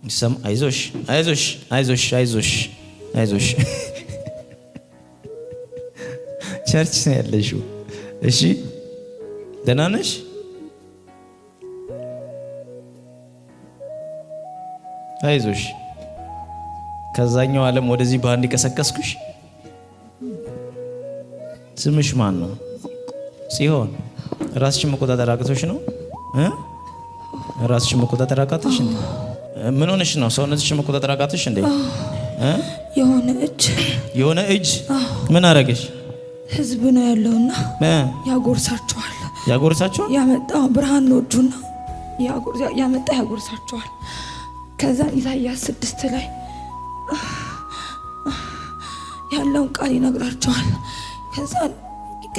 ይሰማ አይዞሽ አይዞሽ አይዞሽ አይዞሽ አይዞሽ ቸርች ነው ያለሽው እሺ ደህና ነሽ አይዞሽ ከዛኛው ዓለም ወደዚህ ባንዲ ቀሰቀስኩሽ ስምሽ ማን ነው ሲሆን ራስሽን መቆጣጠር አቅቶሽ ነው ራስሽን መቆጣጠር አቃተሽ እንዴ ምን ሆነሽ ነው ሰውነትሽን መቆጣጠር አቃተሽ እንዴ የሆነ እጅ ምን አረገሽ ህዝብ ነው ያለውና ያጎርሳቸዋል ያመጣው ብርሃን ነው እጁና ያጎርሳቸዋል ከዛ ኢሳይያስ 6 ላይ ያለውን ቃል ይነግራቸዋል ከዛ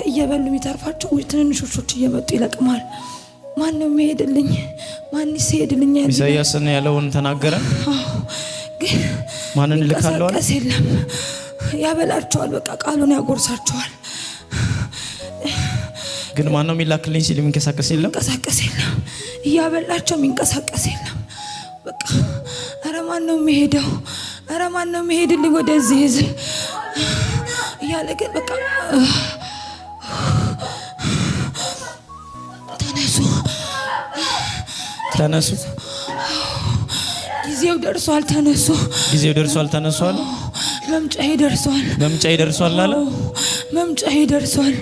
እየበሉ የሚተርፋቸው ትንንሽ ውሾች እየመጡ ይለቅማል ማን ነው የሚሄድልኝ ማንስ ይሄድልኛል ኢሳይያስ ነው ያለውን ተናገረ ማንን ልካለው አለ ከሰለም ያበላቸዋል በቃ ቃሉን ያጎርሳቸዋል ግን ማን ነው የሚላክልኝ ሲል የሚንቀሳቀስ የለም ያበላቸው የሚንቀሳቀስ የለም በቃ አረ ማን ነው የሚሄደው አረ ማን ነው የሚሄድልኝ ወደዚህ ህዝብ ያለ ግን በቃ ተነሱ ጊዜው ደርሷል ተነሱ አለ መምጫዬ ደርሷል አለ መምጫዬ ደርሷል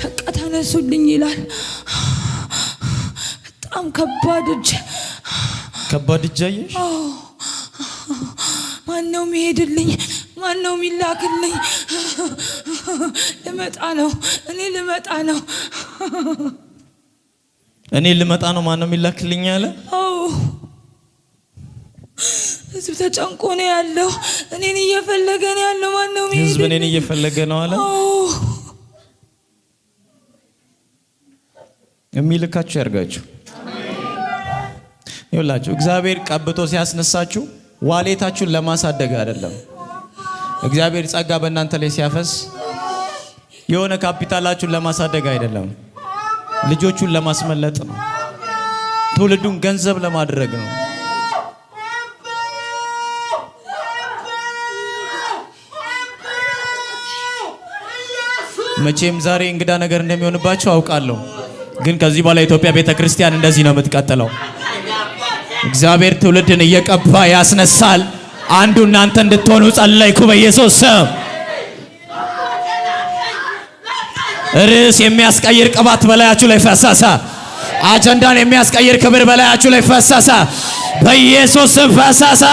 በቃ ተነሱልኝ ይላል በጣም ከባድ እጅ አየሽ ማን ነው የሚሄድልኝ ማን ነው የሚላክልኝ እኔ ልመጣ ነው ማን ነው የሚላክልኝ አለ ህዝብ ተጨንቆ ነው ያለው እኔን እየፈለገ ነው ያለው ማን ነው የሚሄድልኝ ህዝብ እኔን እየፈለገ ነው አለ የሚልካችሁ ያርጋችሁ ይኸውላችሁ እግዚአብሔር ቀብቶ ሲያስነሳችሁ ዋሌታችሁን ለማሳደግ አይደለም እግዚአብሔር ጸጋ በእናንተ ላይ ሲያፈስ የሆነ ካፒታላችሁን ለማሳደግ አይደለም ልጆቹን ለማስመለጥ ነው ትውልዱን ገንዘብ ለማድረግ ነው መቼም ዛሬ እንግዳ ነገር እንደሚሆንባችሁ አውቃለሁ ግን ከዚህ በኋላ ኢትዮጵያ ቤተክርስቲያን እንደዚህ ነው የምትቀጥለው እግዚአብሔር ትውልድን እየቀባ ያስነሳል አንዱ እናንተ እንድትሆኑ ጸለይኩ በኢየሱስ ስም ርዕስ የሚያስቀይር ቅባት በላያችሁ ላይ ፈሰሰ አጀንዳን የሚያስቀይር ክብር በላያችሁ ላይ ፈሰሰ በኢየሱስ ስም ፈሰሰ